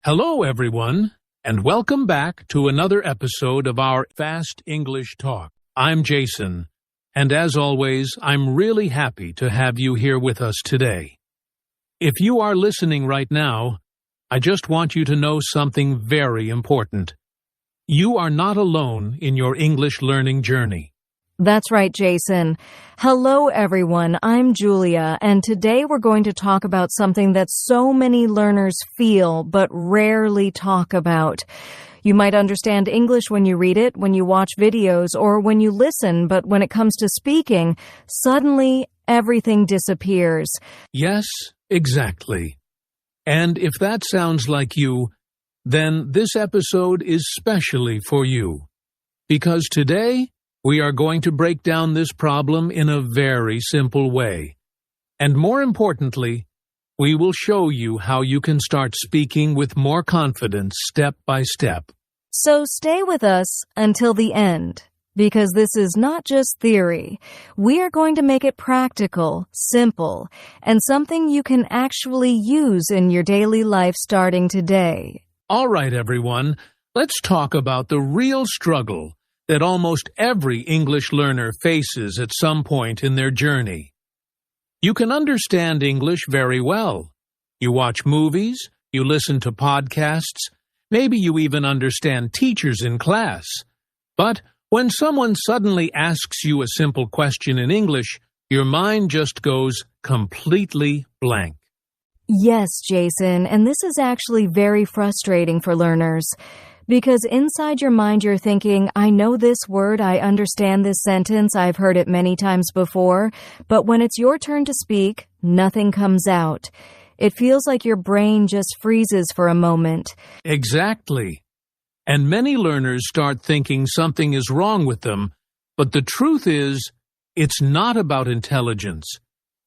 Hello, everyone, and welcome back to another episode of our Fast English Talk. I'm Jason, and as always, I'm really happy to have you here with us today. If you are listening right now, I just want you to know something very important. You are not alone in your English learning journey. That's right, Jason. Hello, everyone. I'm Julia, and today we're going to talk about something that so many learners feel but rarely talk about. You might understand English when you read it, when you watch videos, or when you listen, but when it comes to speaking, suddenly everything disappears. Yes, exactly. And if that sounds like you, then this episode is specially for you. Because today, we are going to break down this problem in a very simple way. And more importantly, we will show you how you can start speaking with more confidence step by step. So stay with us until the end, because this is not just theory. We are going to make it practical, simple, and something you can actually use in your daily life starting today. All right, everyone, let's talk about the real struggle that almost every English learner faces at some point in their journey. You can understand English very well. You watch movies, you listen to podcasts, maybe you even understand teachers in class. But when someone suddenly asks you a simple question in English, your mind just goes completely blank. Yes, Jason, and this is actually very frustrating for learners. Because inside your mind you're thinking, I know this word, I understand this sentence, I've heard it many times before, but when it's your turn to speak, nothing comes out. It feels like your brain just freezes for a moment. Exactly. And many learners start thinking something is wrong with them, but the truth is, it's not about intelligence.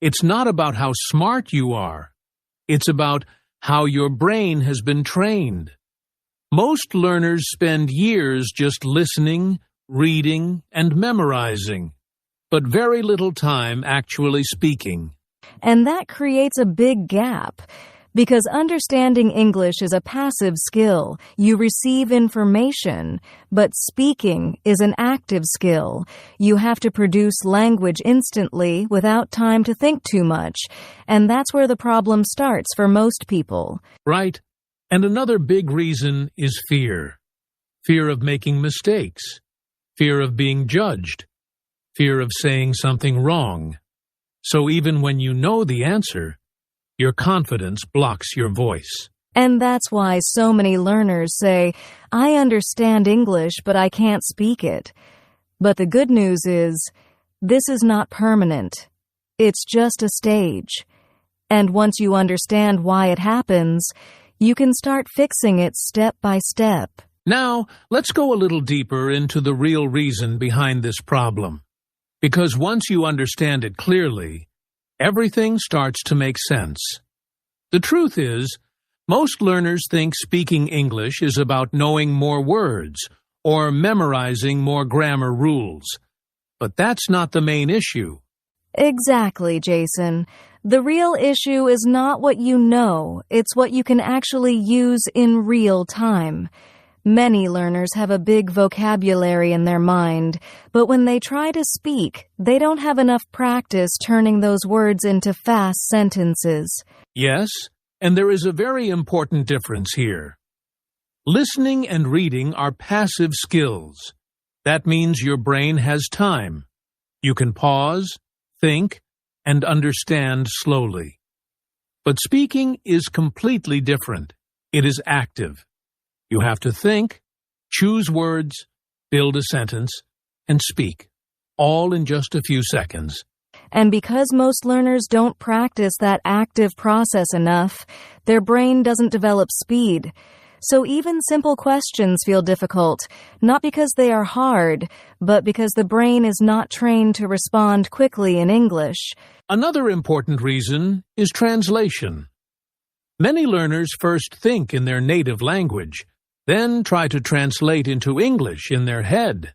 It's not about how smart you are. It's about how your brain has been trained. Most learners spend years just listening, reading, and memorizing, but very little time actually speaking. And that creates a big gap, because understanding English is a passive skill. You receive information, but speaking is an active skill. You have to produce language instantly without time to think too much, and that's where the problem starts for most people. Right. And another big reason is fear. Fear of making mistakes. Fear of being judged. Fear of saying something wrong. So even when you know the answer, your confidence blocks your voice. And that's why so many learners say, I understand English, but I can't speak it. But the good news is, this is not permanent. It's just a stage. And once you understand why it happens, you can start fixing it step by step. Now, let's go a little deeper into the real reason behind this problem. Because once you understand it clearly, everything starts to make sense. The truth is, most learners think speaking English is about knowing more words or memorizing more grammar rules. But that's not the main issue. Exactly, Jason. The real issue is not what you know, it's what you can actually use in real time. Many learners have a big vocabulary in their mind, but when they try to speak, they don't have enough practice turning those words into fast sentences. Yes, and there is a very important difference here. Listening and reading are passive skills. That means your brain has time. You can pause, think, and understand slowly. But speaking is completely different. It is active. You have to think, choose words, build a sentence, and speak, all in just a few seconds. And because most learners don't practice that active process enough, their brain doesn't develop speed. So even simple questions feel difficult, not because they are hard, but because the brain is not trained to respond quickly in English. Another important reason is translation. Many learners first think in their native language, then try to translate into English in their head.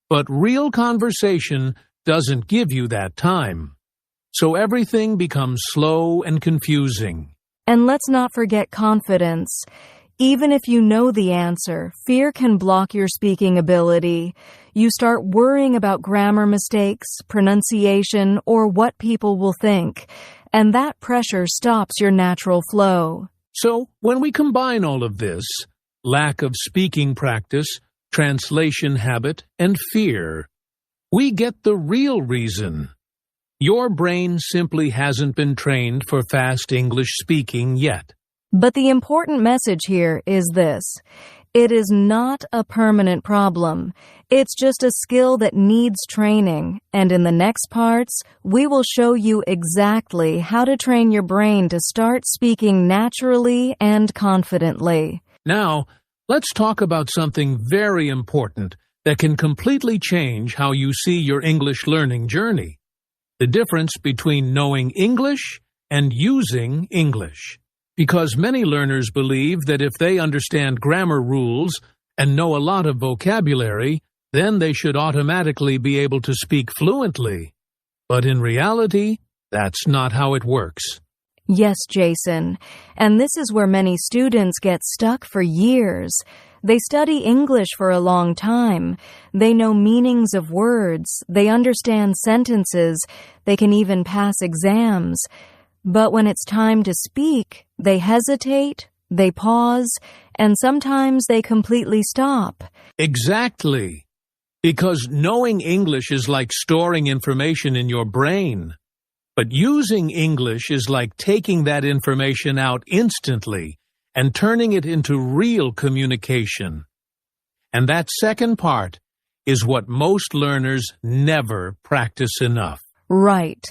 But real conversation doesn't give you that time. So everything becomes slow and confusing. And let's not forget confidence. Even if you know the answer, fear can block your speaking ability. You start worrying about grammar mistakes, pronunciation, or what people will think, and that pressure stops your natural flow. So, when we combine all of this, lack of speaking practice, translation habit, and fear, we get the real reason. Your brain simply hasn't been trained for fast English speaking yet. But the important message here is this. It is not a permanent problem. It's just a skill that needs training, and in the next parts, we will show you exactly how to train your brain to start speaking naturally and confidently. Now, let's talk about something very important that can completely change how you see your English learning journey. The difference between knowing English and using English. Because many learners believe that if they understand grammar rules and know a lot of vocabulary, then they should automatically be able to speak fluently. But in reality, that's not how it works. Yes, Jason. And this is where many students get stuck for years. They study English for a long time. They know meanings of words. They understand sentences. They can even pass exams. But when it's time to speak, they hesitate, they pause, and sometimes they completely stop. Exactly. Because knowing English is like storing information in your brain. But using English is like taking that information out instantly and turning it into real communication. And that second part is what most learners never practice enough. Right.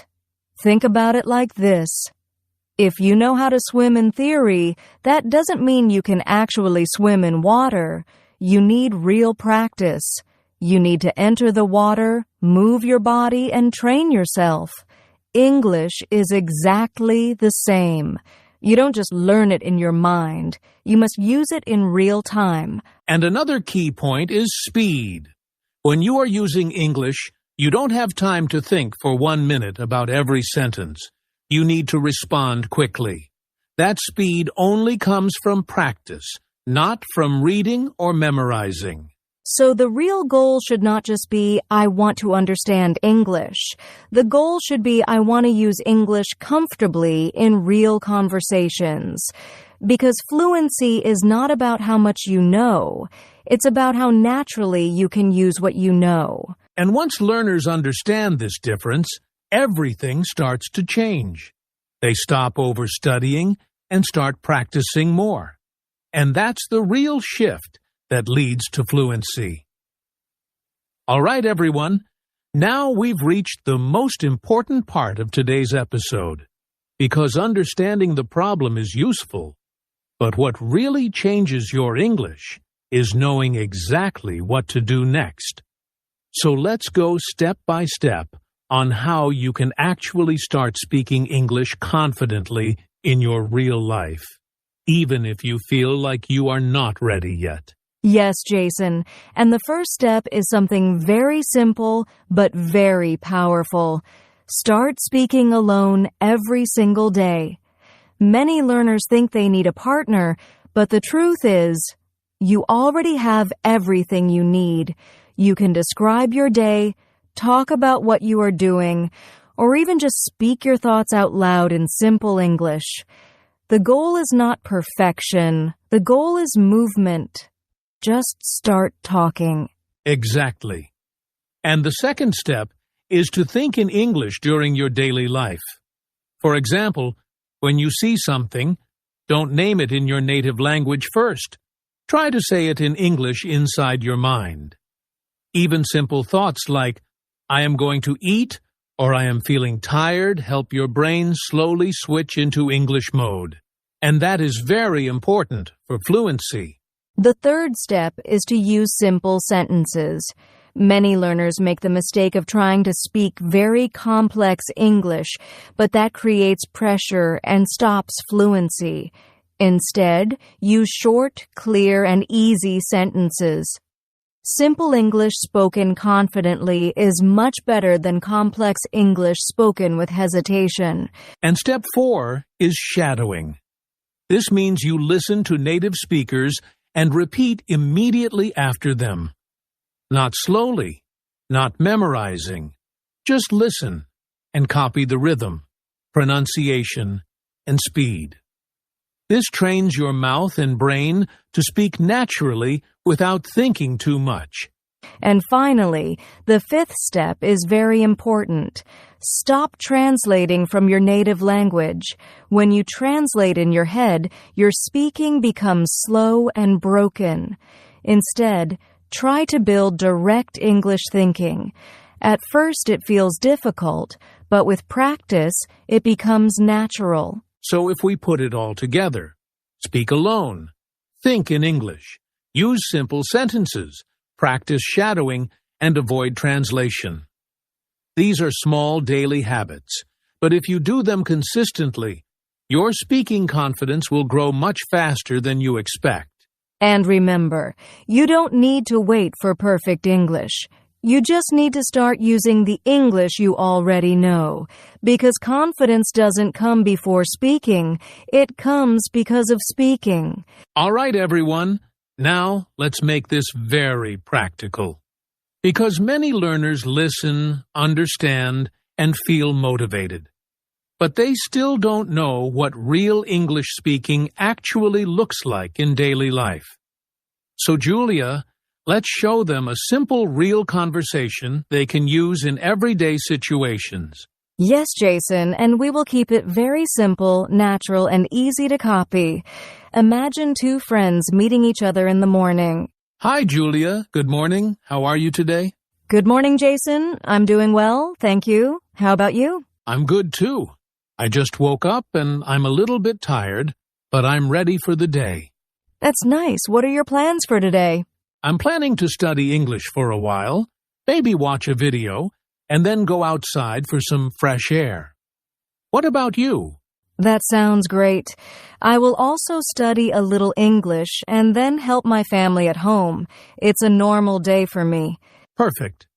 Think about it like this. If you know how to swim in theory, that doesn't mean you can actually swim in water. You need real practice. You need to enter the water, move your body, and train yourself. English is exactly the same. You don't just learn it in your mind. You must use it in real time. And another key point is speed. When you are using English, you don't have time to think for 1 minute about every sentence. You need to respond quickly. That speed only comes from practice, not from reading or memorizing. So the real goal should not just be, I want to understand English. The goal should be, I want to use English comfortably in real conversations. Because fluency is not about how much you know. It's about how naturally you can use what you know. And once learners understand this difference, everything starts to change. They stop overstudying and start practicing more. And that's the real shift that leads to fluency. All right, everyone. Now we've reached the most important part of today's episode. Because understanding the problem is useful. But what really changes your English is knowing exactly what to do next. So let's go step by step on how you can actually start speaking English confidently in your real life, even if you feel like you are not ready yet. Yes, Jason. And the first step is something very simple but very powerful. Start speaking alone every single day. Many learners think they need a partner, but the truth is, you already have everything you need. You can describe your day, talk about what you are doing, or even just speak your thoughts out loud in simple English. The goal is not perfection. The goal is movement. Just start talking. Exactly. And the second step is to think in English during your daily life. For example, when you see something, don't name it in your native language first. Try to say it in English inside your mind. Even simple thoughts like, I am going to eat, or I am feeling tired, help your brain slowly switch into English mode. And that is very important for fluency. The third step is to use simple sentences. Many learners make the mistake of trying to speak very complex English, but that creates pressure and stops fluency. Instead, use short, clear, and easy sentences. Simple English spoken confidently is much better than complex English spoken with hesitation. And step 4 is shadowing. This means you listen to native speakers and repeat immediately after them. Not slowly, not memorizing. Just listen and copy the rhythm, pronunciation, and speed. This trains your mouth and brain to speak naturally without thinking too much. And finally, the fifth step is very important. Stop translating from your native language. When you translate in your head, your speaking becomes slow and broken. Instead, try to build direct English thinking. At first it feels difficult, but with practice, it becomes natural. So if we put it all together, speak alone, think in English, use simple sentences, practice shadowing, and avoid translation. These are small daily habits, but if you do them consistently, your speaking confidence will grow much faster than you expect. And remember, you don't need to wait for perfect English. You just need to start using the English you already know, because confidence doesn't come before speaking, it comes because of speaking. All right, everyone, now let's make this very practical. Because many learners listen, understand, and feel motivated. But they still don't know what real English speaking actually looks like in daily life. So, Julia, let's show them a simple, real conversation they can use in everyday situations. Yes, Jason, and we will keep it very simple, natural, and easy to copy. Imagine two friends meeting each other in the morning. Hi, Julia. Good morning. How are you today? Good morning, Jason. I'm doing well, thank you. How about you? I'm good, too. I just woke up and I'm a little bit tired, but I'm ready for the day. That's nice. What are your plans for today? I'm planning to study English for a while, maybe watch a video, and then go outside for some fresh air. What about you? That sounds great. I will also study a little English and then help my family at home. It's a normal day for me. Perfect.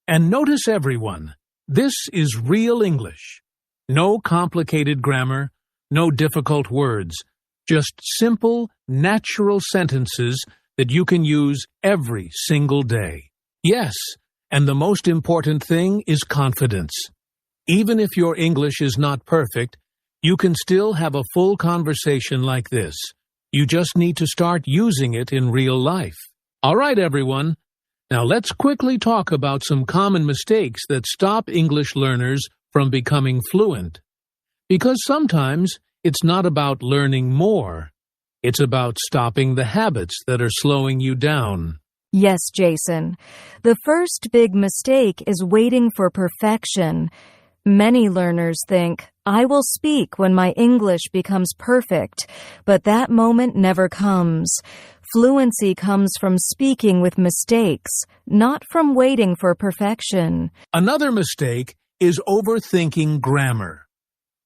And notice everyone, this is real English. No complicated grammar, no difficult words, just simple, natural sentences that you can use every single day. Yes, and the most important thing is confidence. Even if your English is not perfect, you can still have a full conversation like this. You just need to start using it in real life. All right, everyone. Now let's quickly talk about some common mistakes that stop English learners from becoming fluent. Because sometimes it's not about learning more. It's about stopping the habits that are slowing you down. Yes, Jason. The first big mistake is waiting for perfection. Many learners think, I will speak when my English becomes perfect, but that moment never comes. Fluency comes from speaking with mistakes, not from waiting for perfection. Another mistake is overthinking grammar.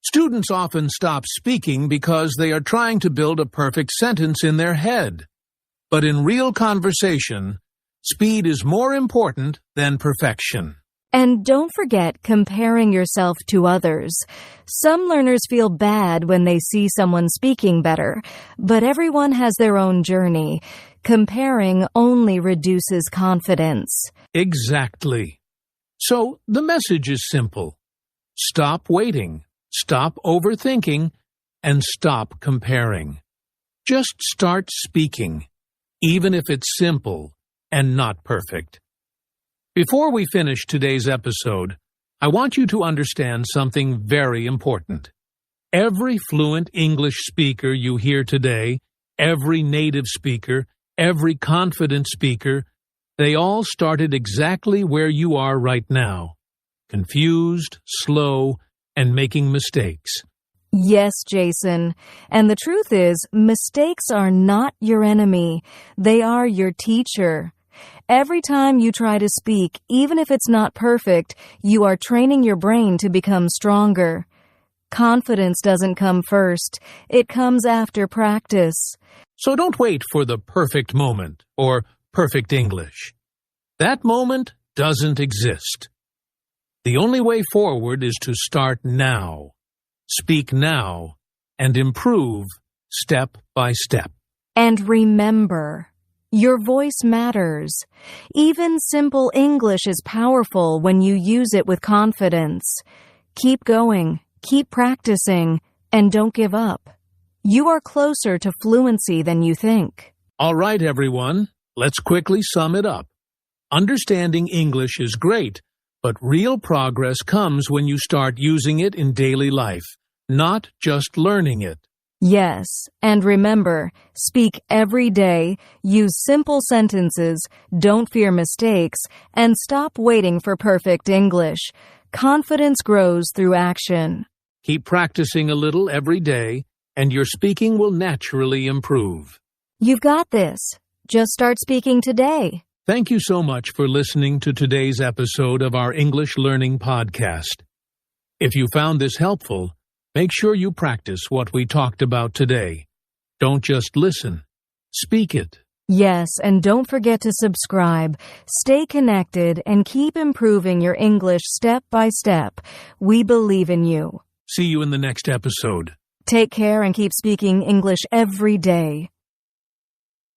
Students often stop speaking because they are trying to build a perfect sentence in their head. But in real conversation, speed is more important than perfection. And don't forget comparing yourself to others. Some learners feel bad when they see someone speaking better, but everyone has their own journey. Comparing only reduces confidence. Exactly. So the message is simple. Stop waiting. Stop overthinking, and stop comparing. Just start speaking, even if it's simple and not perfect. Before we finish today's episode, I want you to understand something very important. Every fluent English speaker you hear today, every native speaker, every confident speaker, they all started exactly where you are right now. Confused, slow, and making mistakes. Yes, Jason. And the truth is, mistakes are not your enemy. They are your teacher. Every time you try to speak, even if it's not perfect, you are training your brain to become stronger. Confidence doesn't come first. It comes after practice. So don't wait for the perfect moment or perfect English. That moment doesn't exist. The only way forward is to start now, speak now, and improve step by step. And remember, your voice matters. Even simple English is powerful when you use it with confidence. Keep going, keep practicing, and don't give up. You are closer to fluency than you think. All right, everyone, let's quickly sum it up. Understanding English is great, but real progress comes when you start using it in daily life, not just learning it. Yes, and remember, speak every day, use simple sentences, don't fear mistakes, and stop waiting for perfect English. Confidence grows through action. Keep practicing a little every day, and your speaking will naturally improve. You've got this. Just start speaking today. Thank you so much for listening to today's episode of our English Learning Podcast. If you found this helpful, make sure you practice what we talked about today. Don't just listen. Speak it. Yes, and don't forget to subscribe. Stay connected and keep improving your English step by step. We believe in you. See you in the next episode. Take care and keep speaking English every day.